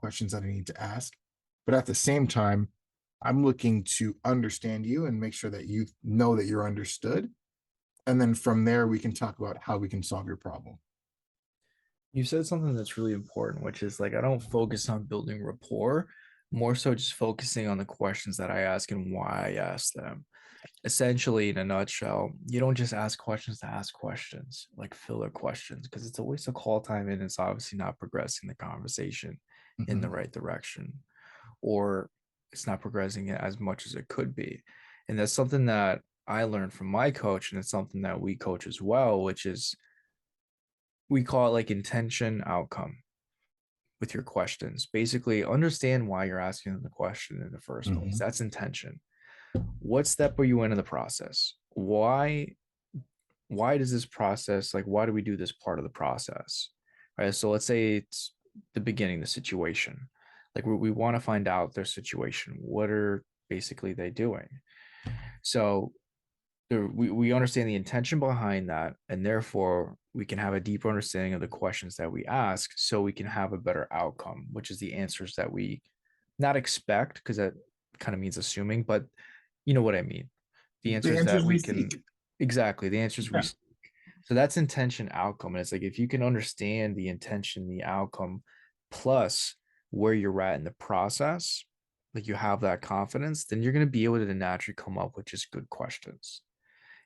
questions that I need to ask. But at the same time, I'm looking to understand you and make sure that you know that you're understood. And then from there, we can talk about how we can solve your problem. You said something that's really important, which is like I don't focus on building rapport, more so just focusing on the questions that I ask and why I ask them. Essentially, in a nutshell, you don't just ask questions to ask questions, like filler questions, because it's a waste of call time and it's obviously not progressing the conversation in the Mhm. right direction, or it's not progressing it as much as it could be. And that's something that I learned from my coach, and it's something that we coach as well, which is we call it like intention outcome with your questions. Basically, understand why you're asking the question in the first place. Mhm. That's intention. What step are you in the process? Why does this process, like why do we do this part of the process? Right? So let's say it's the beginning, the situation. Like we want to find out their situation. What are basically they doing? So we understand the intention behind that, and therefore we can have a deeper understanding of the questions that we ask so we can have a better outcome, which is the answers that we not expect, because that kind of means assuming, but you know what I mean. The The answers that answers we we can seek. exactly the answers we Yeah. so that's intention outcome. And it's like if you can understand the intention, the outcome, plus where you're at in the process, like you have that confidence, then you're going to be able to naturally come up with just good questions.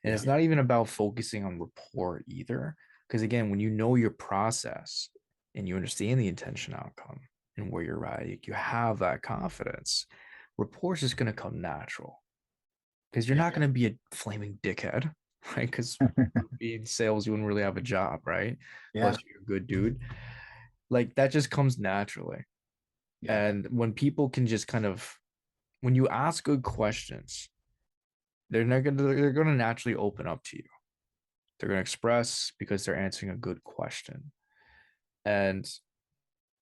And Yeah. it's not even about focusing on rapport either. Because again, when you know your process and you understand the intention outcome and where you're at, you have that confidence, rapport is just going to come natural because you're not Yeah. going to be a flaming dickhead, right? Because being sales, you wouldn't really have a job, right? Plus, Yeah. you're a good dude. Like that just comes naturally. Yeah. And when people can just kind of, when you ask good questions, they're gonna naturally open up to you. They're going to express because they're answering a good question. And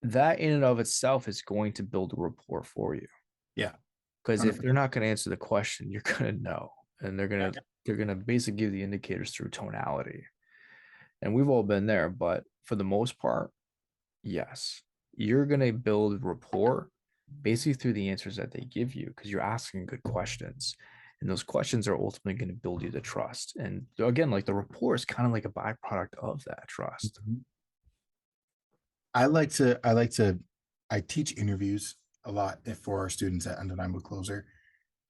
that in and of itself is going to build a rapport for you. Yeah. Because if they're 100%. not going to answer the question, you're going to know. And they're going to basically give the indicators through tonality. And we've all been there, but for the most part, yes. You're going to build rapport basically through the answers that they give you because you're asking good questions. And those questions are ultimately going to build you the trust. And again, like the rapport is kind of like a byproduct of that trust. Mhm. I teach interviews a lot for our students at Undeniable Closer.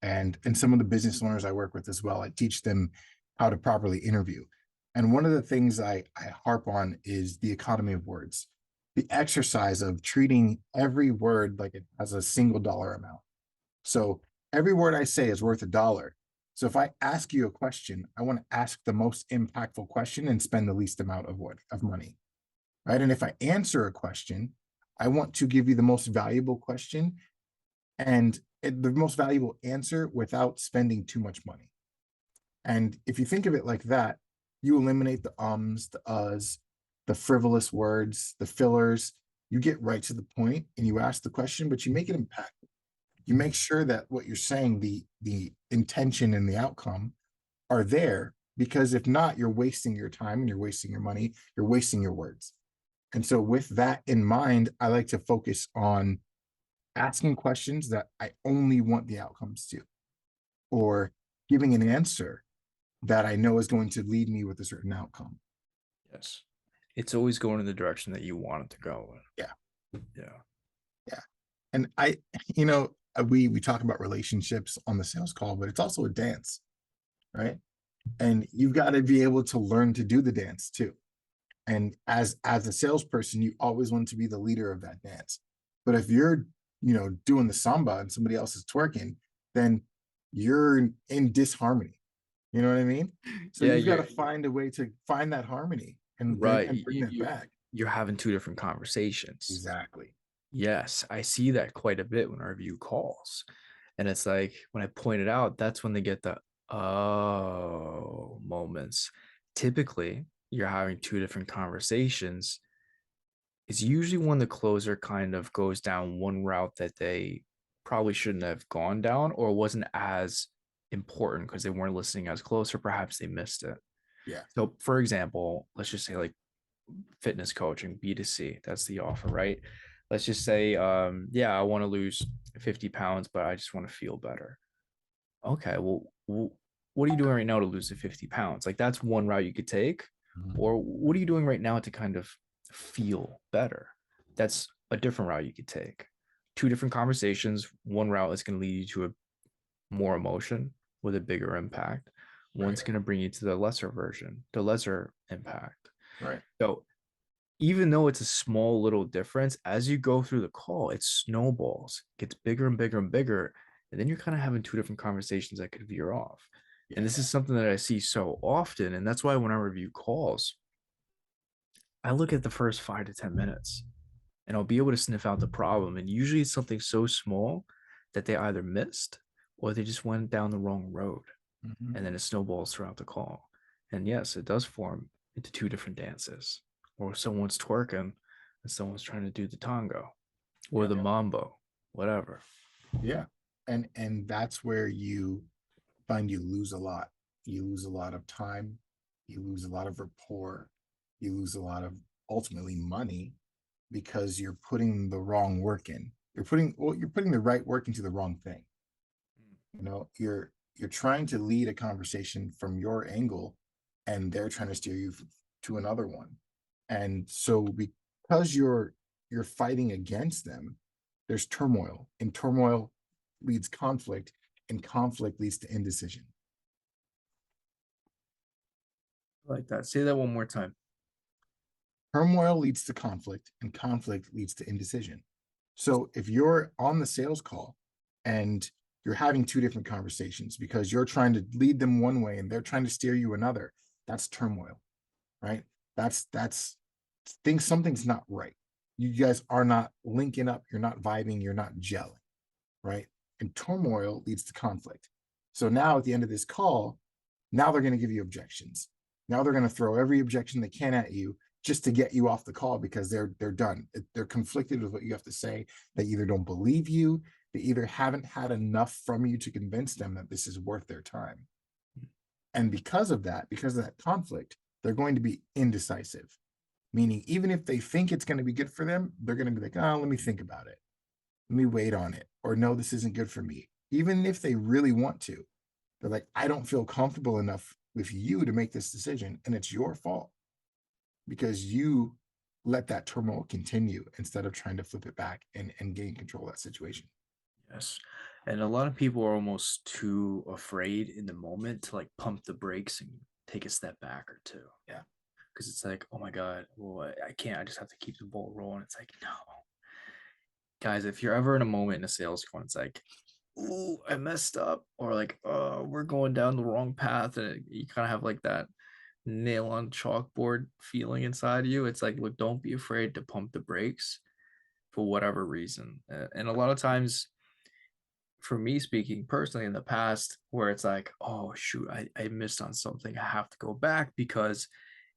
And some of the business owners I work with as well. I teach them how to properly interview. And one of the things I harp on is the economy of words, the exercise of treating every word like it has a single dollar amount. So every word I say is worth $1. So if I ask you a question, I want to ask the most impactful question and spend the least amount of money, right? And if I answer a question, I want to give you the most valuable question and the most valuable answer without spending too much money. And if you think of it like that, you eliminate the ums, the uhs, the frivolous words, the fillers. You get right to the point and you ask the question, but you make it impactful. You make sure that what you're saying, the intention and the outcome are there, because if not, you're wasting your time and you're wasting your money, you're wasting your words. And so with that in mind, I like to focus on asking questions that I only want the outcomes to, or giving an answer that I know is going to lead me with a certain outcome. Yes. It's always going in the direction that you want it to go Yeah, in. Yeah. yeah. And we talk about relationships on the sales call, but it's also a dance, right? And you've got to be able to learn to do the dance too. And as a salesperson, you always want to be the leader of that dance. But if you're, doing the samba and somebody else is twerking, then you're in disharmony. You know what I mean? So Yeah, you've got you're to find a way to find that harmony and right. bring that back. You're having two different conversations. Exactly. Yes, I see that quite a bit when I review calls. And it's like when I point it out, that's when they get the oh moments. Typically, you're having two different conversations. It's usually when the closer kind of goes down one route that they probably shouldn't have gone down or wasn't as important because they weren't listening as close or perhaps they missed it. Yeah. So, for example, let's just say like fitness coaching, B2C, that's the offer, right? let's just say, yeah, I want to lose 50 pounds, but I just want to feel better. Okay, well, what are you doing right now to lose the 50 pounds? Like that's one route you could take. Mhm. Or what are you doing right now to kind of feel better? That's a different route you could take. Two different conversations. One route is going to lead you to a more emotion with a bigger impact. Right, One's going to bring you to the lesser version, the lesser impact. right. So even though it's a small little difference, as you go through the call, it snowballs, gets bigger and bigger and bigger. And then you're kind of having two different conversations that could veer off. And Yeah. this is something that I see so often. And that's why when I review calls, I look at the first 5 to 10 minutes and I'll be able to sniff out the problem. And usually it's something so small that they either missed or they just went down the wrong road. Mhm. And then it snowballs throughout the call. And yes, it does form into two different dances, or someone's twerking and someone's trying to do the tango or Yeah. the mambo, whatever. Yeah. And that's where you find you lose a lot. You lose a lot of time, you lose a lot of rapport, you lose a lot of ultimately money because you're putting the wrong work in. You're putting the right work into the wrong thing. You know, you're trying to lead a conversation from your angle and they're trying to steer you to another one. And so because you're fighting against them, there's turmoil, and turmoil leads conflict, and conflict leads to indecision. Like that. Say that one more time. Turmoil leads to conflict, and conflict leads to indecision. So if you're on the sales call and you're having two different conversations because you're trying to lead them one way and they're trying to steer you another, that's turmoil, right? That's think something's not right. You guys are not linking up, you're not vibing, you're not gelling, right? And turmoil leads to conflict. So now at the end of this call, now they're going to give you objections. Now they're going to throw every objection they can at you just to get you off the call because they're done. They're conflicted with what you have to say. They either don't believe you, they either haven't had enough from you to convince them that this is worth their time. And because of that conflict, they're going to be indecisive. Meaning, even if they think it's going to be good for them, they're going to be like, oh, let me think about it. Let me wait on it. Or no, this isn't good for me. Even if they really want to, they're like, I don't feel comfortable enough with you to make this decision. And it's your fault because you let that turmoil continue instead of trying to flip it back and gain control of that situation. Yes. And a lot of people are almost too afraid in the moment to like pump the brakes and take a step back or two. Yeah. Because it's like, oh my God, well, I can't. I just have to keep the ball rolling. It's like, no. Guys, if you're ever in a moment in a sales call, it's like, ooh, I messed up, or like, oh, we're going down the wrong path, and you kind of have like that nail on chalkboard feeling inside of you. It's like, look, don't be afraid to pump the brakes for whatever reason. And a lot of times, for me speaking personally in the past, where it's like, oh shoot, I missed on something. I have to go back because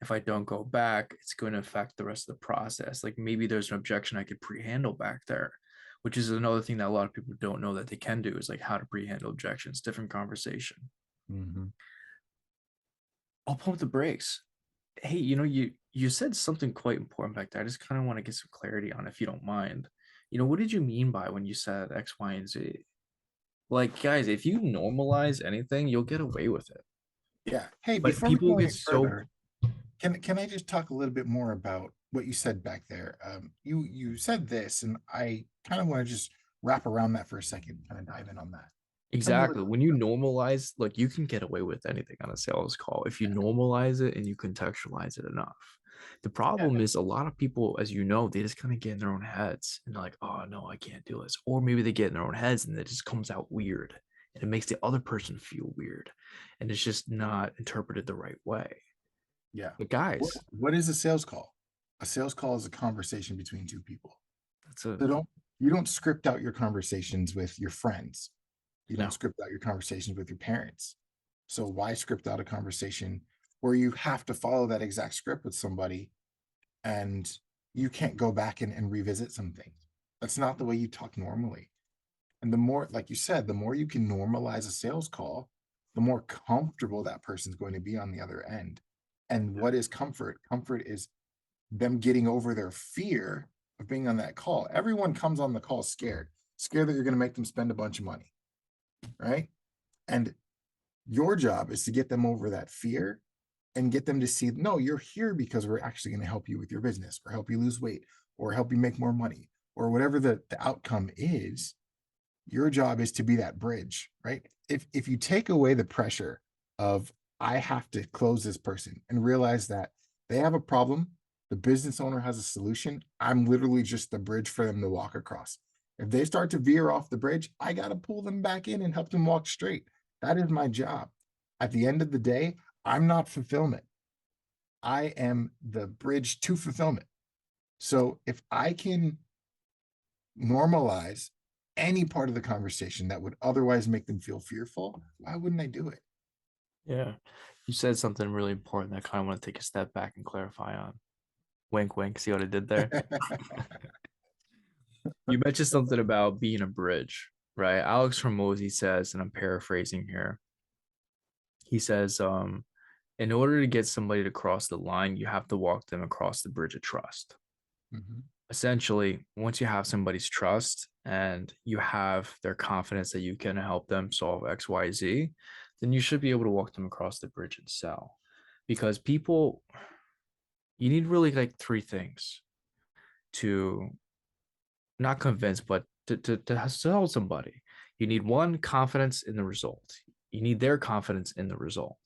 if I don't go back, it's going to affect the rest of the process. Like maybe there's an objection I could pre-handle back there, which is another thing that a lot of people don't know that they can do is like how to pre-handle objections, different conversation. Mm-hmm. I'll pump the brakes. Hey, you said something quite important back there. I just kind of want to get some clarity on, if you don't mind. What did you mean by when you said X, Y, and Z? Like, guys, if you normalize anything, you'll get away with it. Yeah. Hey, But before we people go get any so further, can I just talk a little bit more about what you said back there? You said this, and I kind of want to just wrap around that for a second, kind of dive in on that. Tell me a little exactly bit when you about normalize, like you can get away with anything on a sales call if you normalize it and you contextualize it enough. The that. problem is a lot of people, as you know, they just kind of get in their own heads and they're like, oh no, I can't do this. Or maybe they get in their own heads and it just comes out weird and it makes the other person feel weird and it's just not interpreted the right way. Yeah. But What guys, what is a sales call? A sales call is a conversation between two people. that's a So you don't script out your conversations with your friends. You don't no. script out your conversations with your parents. So why script out a conversation where you have to follow that exact script with somebody and you can't go back and revisit some things? That's not the way you talk normally. And the more, like you said, the more you can normalize a sales call, the more comfortable that person's going to be on the other end. And what is comfort? Comfort is them getting over their fear of being on that call. Everyone comes on the call scared that you're going to make them spend a bunch of money, right? And your job is to get them over that fear and get them to see, no, you're here because we're actually going to help you with your business or help you lose weight or help you make more money or whatever the outcome is. Your job is to be that bridge, right? If you take away the pressure of I have to close this person and realize that they have a problem, the business owner has a solution, I'm literally just the bridge for them to walk across. If they start to veer off the bridge, I got to pull them back in and help them walk straight. That is my job. At the end of the day, I'm not fulfillment. I am the bridge to fulfillment. So if I can normalize any part of the conversation that would otherwise make them feel fearful, why wouldn't I do it? Yeah. You said something really important that I kind of want to take a step back and clarify on. Wink, wink. See what I did there? You mentioned something about being a bridge, right? Alex Hormozy says, and I'm paraphrasing here, he says, in order to get somebody to cross the line, you have to walk them across the bridge of trust. Mhm. Essentially, once you have somebody's trust and you have their confidence that you can help them solve XYZ, then you should be able to walk them across the bridge and sell. Because people, you need really like three things to not convince, but to sell somebody. You need one, confidence in the result. You need their confidence in the result.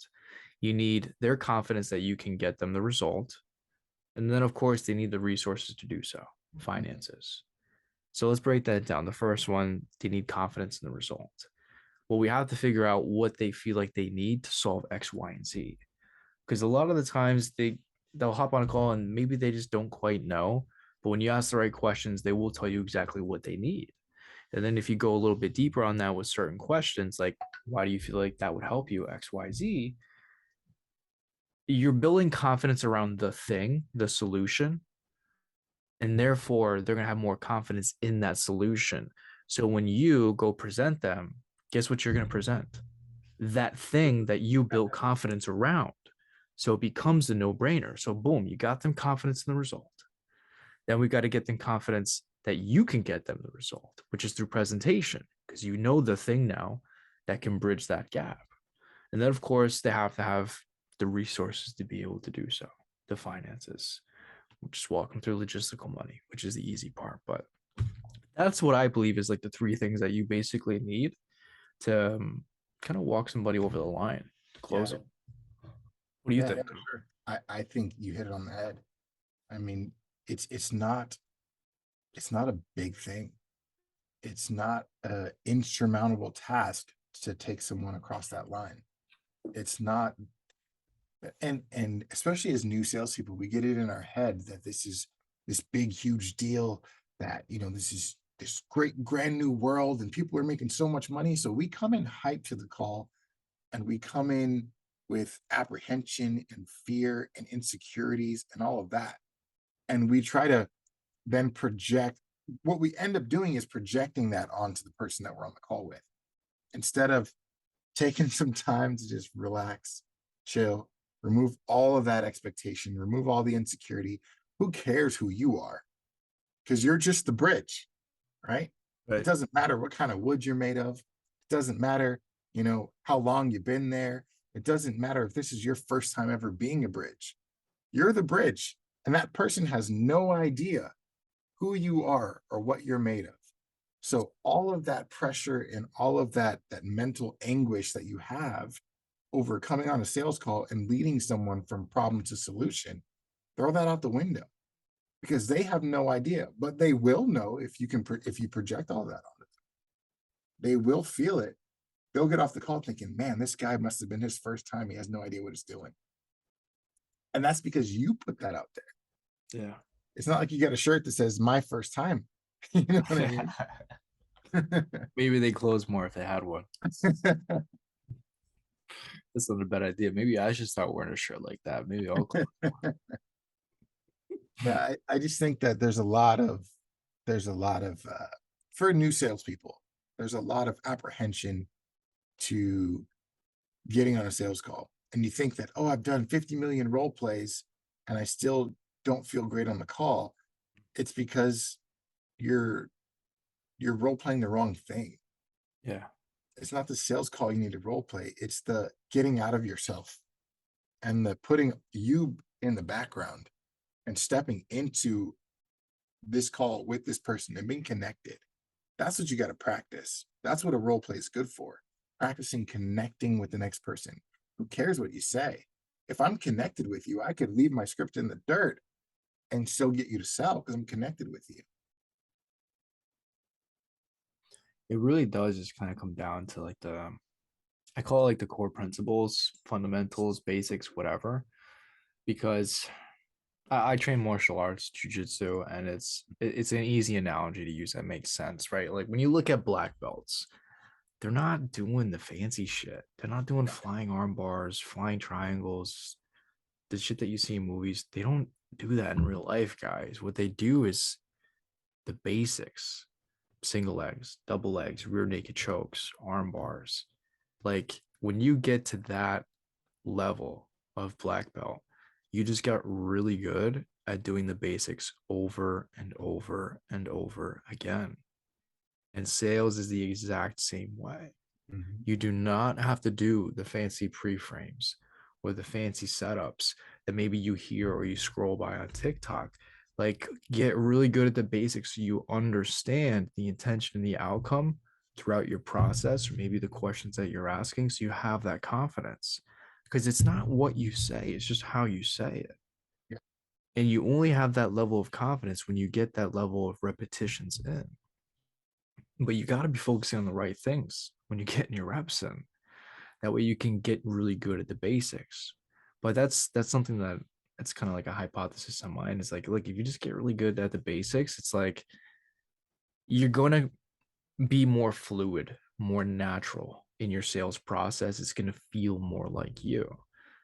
You need their confidence that you can get them the result. And then, of course, they need the resources to do so, finances. So let's break that down. The first one, they need confidence in the result. Well, we have to figure out what they feel like they need to solve X, Y, and Z. Because a lot of the times they'll hop on a call and maybe they just don't quite know. But when you ask the right questions, they will tell you exactly what they need. And then if you go a little bit deeper on that with certain questions, like why do you feel like that would help you, X, Y, Z, you're building confidence around the thing, the solution, and therefore they're going to have more confidence in that solution. So when you go present them, guess what you're going to present? That thing that you built confidence around. So it becomes a no-brainer. So boom, you got them confidence in the result. Then we got to get them confidence that you can get them the result, which is through presentation, because you know the thing now that can bridge that gap. And then of course they have to have the resources to be able to do so, the finances. We'll just walk them through logistical money, which is the easy part. But that's what I believe is like the three things that you basically need to kind of walk somebody over the line to close Yeah, them. What do you yeah, think? for sure. I think you hit it on the head. I mean, it's not a big thing. It's not an insurmountable task to take someone across that line. It's not, and especially as new salespeople, we get it in our head that this is this big, huge deal, that this is this great brand new world and people are making so much money. So we come in hyped to the call and we come in with apprehension and fear and insecurities and all of that. And we try to then project, what we end up doing is projecting that onto the person that we're on the call with, instead of taking some time to just relax, chill, remove all of that expectation, remove all the insecurity. Who cares who you are? Because you're just the bridge, right? It Right. doesn't matter what kind of wood you're made of. It doesn't matter, how long you've been there. It doesn't matter if this is your first time ever being a bridge. You're the bridge, and that person has no idea who you are or what you're made of. So all of that pressure and all of that mental anguish that you have over coming on a sales call and leading someone from problem to solution, throw that out the window, because they have no idea, but they will know if you project all that on it. They will feel it. They'll get off the call thinking, man, this guy must have been his first time. He has no idea what he's doing. And that's because you put that out there. Yeah. It's not like you got a shirt that says my first time. You know what I mean? Maybe they close more if they had one. That's not a bad idea. Maybe I should start wearing a shirt like that. Maybe I'll close. Yeah, I just think that there's a lot of for new salespeople, there's a lot of apprehension to getting on a sales call. And you think that, oh, I've done 50 million role plays and I still don't feel great on the call. It's because you're you're role playing the wrong thing. Yeah. It's not the sales call you need to role play. It's the getting out of yourself and the putting you in the background and stepping into this call with this person and being connected. That's what you got to practice. That's what a role play is good for. Practicing connecting with the next person. Who cares what you say? If I'm connected with you, I could leave my script in the dirt and still get you to sell because I'm connected with you. It really does just kind of come down to like I call it like the core principles, fundamentals, basics, whatever. Because I train martial arts, jujitsu, and it's an easy analogy to use that makes sense, right? Like when you look at black belts, they're not doing the fancy shit. They're not doing No. flying arm bars, flying triangles, the shit that you see in movies. They don't do that in real life, guys. What they do is the basics: single legs, double legs, rear naked chokes, arm bars. Like when you get to that level of black belt, you just got really good at doing the basics over and over and over again. And sales is the exact same way. Mhm. You do not have to do the fancy pre-frames or the fancy setups that maybe you hear or you scroll by on TikTok. Like get really good at the basics so you understand the intention and the outcome throughout your process, or maybe the questions that you're asking, so you have that confidence. Because it's not what you say, it's just how you say it. Yeah. And you only have that level of confidence when you get that level of repetitions in. But you got to be focusing on the right things when you get in your reps in. That way you can get really good at the basics. But that's something that's kind of like a hypothesis on mine. Is like, look, if you just get really good at the basics, it's like you're going to be more fluid, more natural in your sales process. It's going to feel more like you.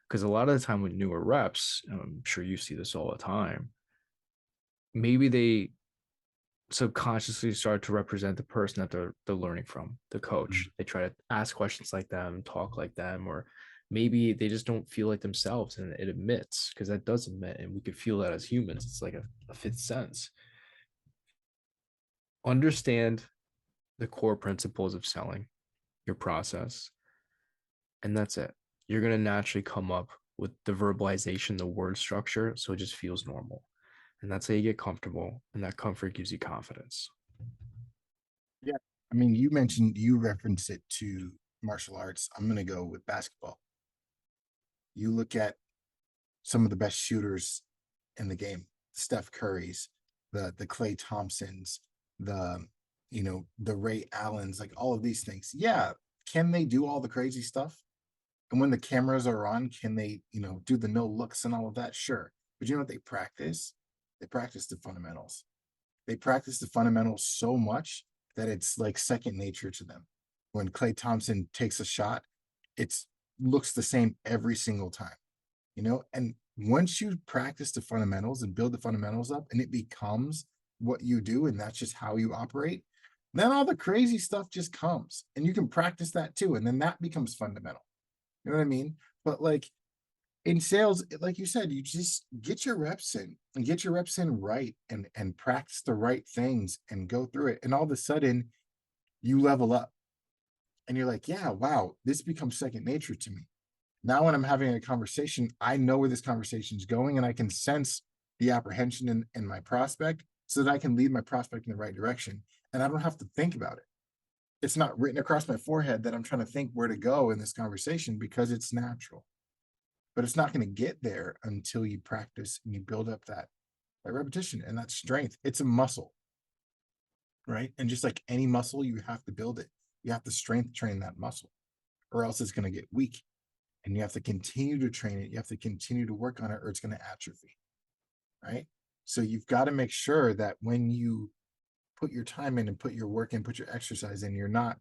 Because a lot of the time with newer reps, I'm sure you see this all the time, maybe they subconsciously start to represent the person that they're learning from, the coach. Mhm. They try to ask questions like them, talk like them, or maybe they just don't feel like themselves, and it admits, because that does admit, and we could feel that as humans. It's like a fifth sense. Understand the core principles of selling, your process, and that's it. You're gonna naturally come up with the verbalization, the word structure, so it just feels normal. And that's how you get comfortable, and that comfort gives you confidence. Yeah. I mean, you mentioned you referenced it to martial arts. I'm going to go with basketball. You look at some of the best shooters in the game, Steph Curry's, the Clay Thompsons, the the Ray Allens, like all of these things. Yeah, can they do all the crazy stuff? And when the cameras are on, can they, do the no looks and all of that? Sure. But you know what they practice? They practice the fundamentals. They practice the fundamentals so much that it's like second nature to them. When Clay Thompson takes a shot, it's looks the same every single time, and once you practice the fundamentals and build the fundamentals up and it becomes what you do and that's just how you operate, then all the crazy stuff just comes and you can practice that too. And then that becomes fundamental. You know what I mean? But like in sales, like you said, you just get your reps in and get your reps in right and practice the right things and go through it. And all of a sudden you level up and you're like, yeah, wow, this becomes second nature to me. Now, when I'm having a conversation, I know where this conversation is going and I can sense the apprehension in my prospect so that I can lead my prospect in the right direction. And I don't have to think about it. It's not written across my forehead that I'm trying to think where to go in this conversation because it's natural. But it's not going to get there until you practice and you build up that repetition and that strength. It's a muscle, right? And just like any muscle, you have to build it. You have to strength train that muscle, or else it's going to get weak. And you have to continue to train it. You have to continue to work on it, or it's going to atrophy, right? So you've got to make sure that when you put your time in and put your work in, put your exercise in, you're not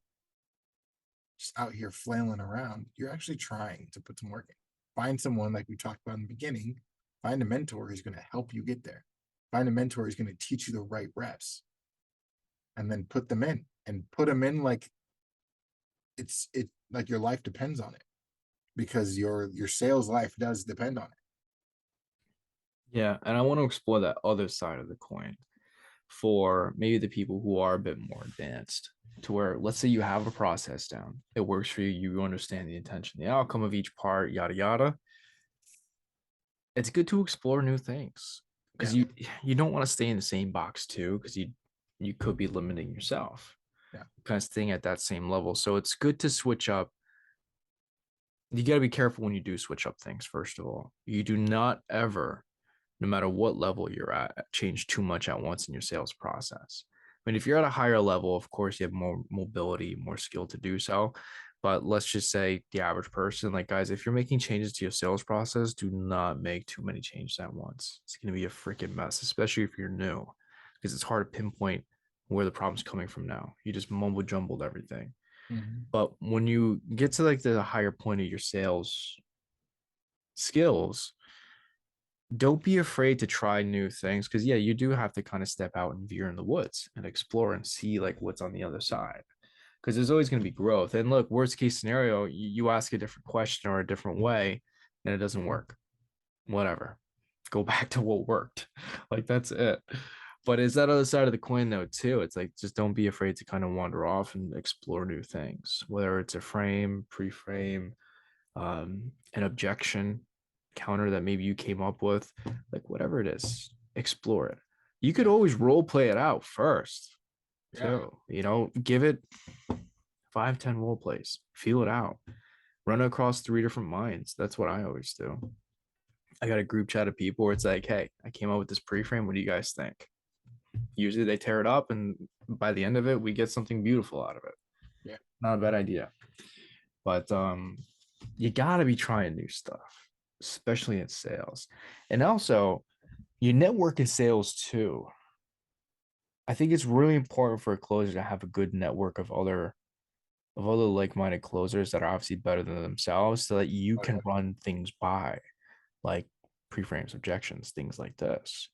just out here flailing around. You're actually trying to put some work in. Find someone like we talked about in the beginning. Find a mentor who's going to help you get there. Find a mentor who's going to teach you the right reps, and then put them in and put them in like it like your life depends on it, because your sales life does depend on it. Yeah, and I want to explore that other side of the coin. for maybe the people who are a bit more advanced, to where let's say you have a process down, it works for you, you understand the intention, the outcome of each part, yada yada. It's good to explore new things because Yeah. you don't want to stay in the same box too, because you could be limiting yourself Yeah. kind of staying at that same level. So it's good to switch up. You got to be careful when you do switch up things. First of all, you do not ever, no matter what level you're at, change too much at once in your sales process. I mean, if you're at a higher level, of course, you have more mobility, more skill to do so. But let's just say the average person, like guys, if you're making changes to your sales process, do not make too many changes at once. It's going to be a freaking mess, especially if you're new, because it's hard to pinpoint where the problem's coming from now. You just mumble jumbled everything. Mhm. But when you get to like the higher point of your sales skills, don't be afraid to try new things, because yeah, you do have to kind of step out and veer in the woods and explore and see like what's on the other side, because there's always going to be growth. And look, worst case scenario, you ask a different question or a different way and it doesn't work, whatever, go back to what worked. Like that's it. But is that other side of the coin though too? It's like just don't be afraid to kind of wander off and explore new things, whether it's a frame, pre-frame, an objection counter that maybe you came up with, like whatever it is, explore it. You could Yeah. always role play it out first Yeah. too. Give it 5, 10 role plays, feel it out, run across 3 different minds. That's what I always do. I got a group chat of people where it's like, hey, I came up with this pre-frame. What do you guys think? Usually they tear it up, and by the end of it, we get something beautiful out of it. Yeah. Not a bad idea. But you gotta be trying new stuff, especially in sales. And also, you network in sales too. I think it's really important for a closer to have a good network of other like-minded closers that are obviously better than themselves, so that you Oh, can yeah. run things by, like pre-frames, objections, things like this.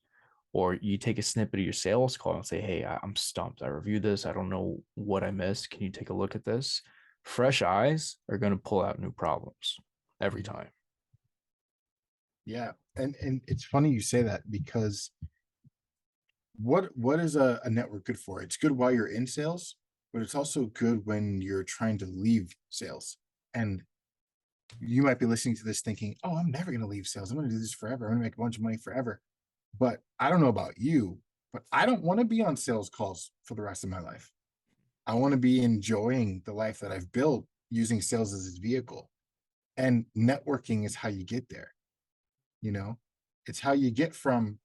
Or you take a snippet of your sales call and say, hey, I'm stumped. I reviewed this. I don't know what I missed. Can you take a look at this? Fresh eyes are going to pull out new problems every Mhm. time. Yeah. And it's funny you say that, because what is a network good for? It's good while you're in sales, but it's also good when you're trying to leave sales. And you might be listening to this thinking, oh, I'm never going to leave sales. I'm going to do this forever. I'm going to make a bunch of money forever. But I don't know about you, but I don't want to be on sales calls for the rest of my life. I want to be enjoying the life that I've built using sales as its vehicle. And networking is how you get there. You know, it's how you get from,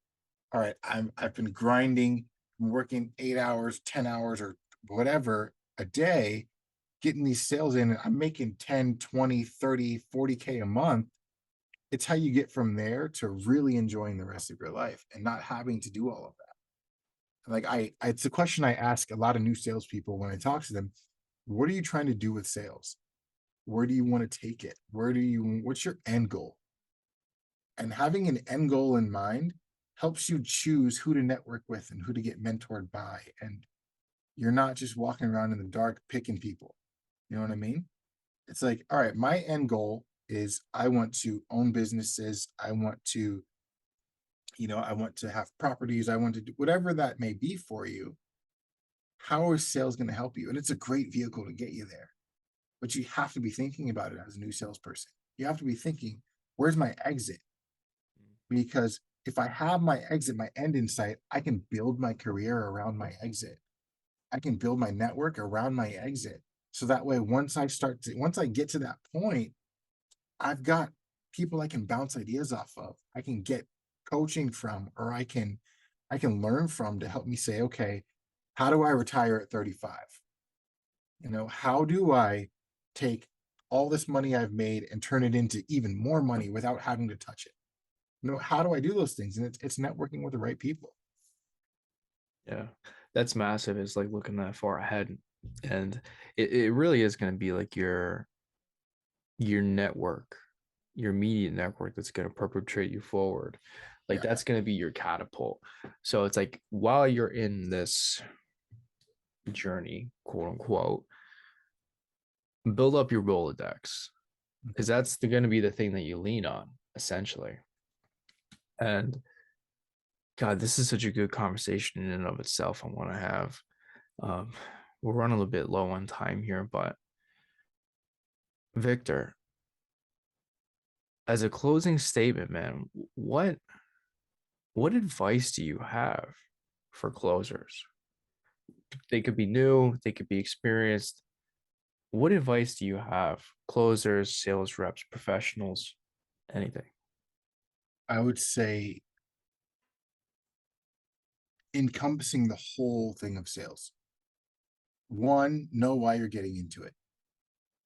all right, I've been grinding, I'm working 8 hours, 10 hours, or whatever a day, getting these sales in, and I'm making 10, 20, 30, 40K a month. It's how you get from there to really enjoying the rest of your life and not having to do all of that. Like it's a question I ask a lot of new salespeople when I talk to them. What are you trying to do with sales? Where do you want to take it? What's your end goal? And having an end goal in mind helps you choose who to network with and who to get mentored by. And you're not just walking around in the dark picking people. You know what I mean? It's like, all right, my end goal is I want to own businesses. I want to have properties. I want to do whatever that may be for you. How is sales going to help you? And it's a great vehicle to get you there. But you have to be thinking about it as a new salesperson. You have to be thinking, where's my exit? Because if I have my exit, my end in sight, I can build my career around my exit. I can build my network around my exit. So that way, once I get to that point, I've got people I can bounce ideas off of. I can get coaching from, or I can learn from to help me say, okay, how do I retire at 35? How do I take all this money I've made and turn it into even more money without having to touch it? How do I do those things? And it's networking with the right people. Yeah, that's massive. It's like looking that far ahead. And it really is going to be like your network, your immediate network that's going to perpetrate you forward. Like Yeah. that's going to be your catapult. So it's like while you're in this journey, quote unquote, build up your Rolodex, because Mhm. that's going to be the thing that you lean on essentially. And God, this is such a good conversation in and of itself. I want to have. Um, we're running a little bit low on time here, but Victor, as a closing statement, man, what advice do you have for closers? They could be new, they could be experienced. What advice do you have? Closers, sales reps, professionals, anything. I would say encompassing the whole thing of sales. One, know why you're getting into it.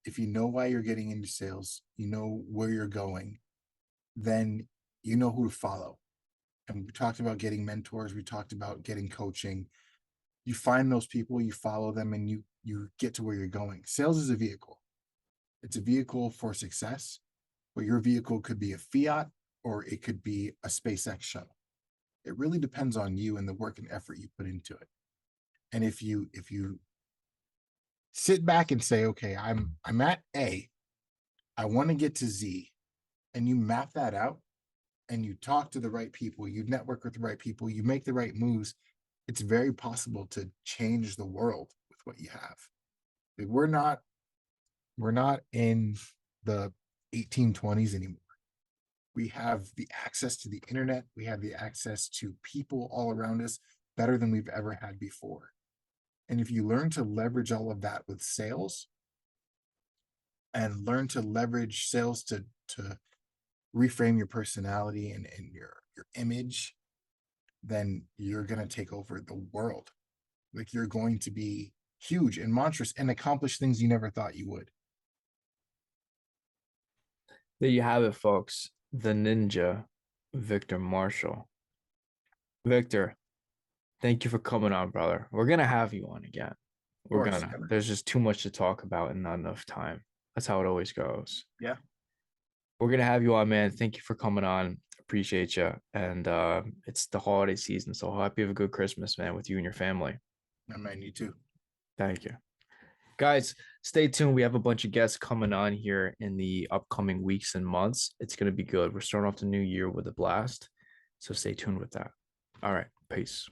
If you know why you're getting into sales, you know where you're going, then you know who to follow. And we talked about getting mentors, we talked about getting coaching. You find those people, you follow them, and you get to where you're going. Sales is a vehicle. It's a vehicle for success, but your vehicle could be a Fiat or it could be a SpaceX shuttle. It really depends on you and the work and effort you put into it. And if you sit back and say, okay, I'm at A, I want to get to Z, and you map that out and you talk to the right people, you network with the right people, you make the right moves, it's very possible to change the world with what you have. We're not in the 1820s anymore. We have the access to the internet, we have the access to people all around us better than we've ever had before. And if you learn to leverage all of that with sales and learn to leverage sales to reframe your personality and your image, then you're gonna take over the world. Like you're going to be huge and monstrous and accomplish things you never thought you would. There you have it, folks. The ninja, Victor Marshall. Victor, thank you for coming on, brother. We're gonna have you on again. Of We're course. gonna. There's just too much to talk about and not enough time. That's how it always goes. Yeah. We're gonna have you on, man. Thank you for coming on. Appreciate you. And it's the holiday season, so I hope you have a good Christmas, man, with you and your family. I might need to. Thank you. Guys, stay tuned. We have a bunch of guests coming on here in the upcoming weeks and months. It's going to be good. We're starting off the new year with a blast. So stay tuned with that. All right. Peace.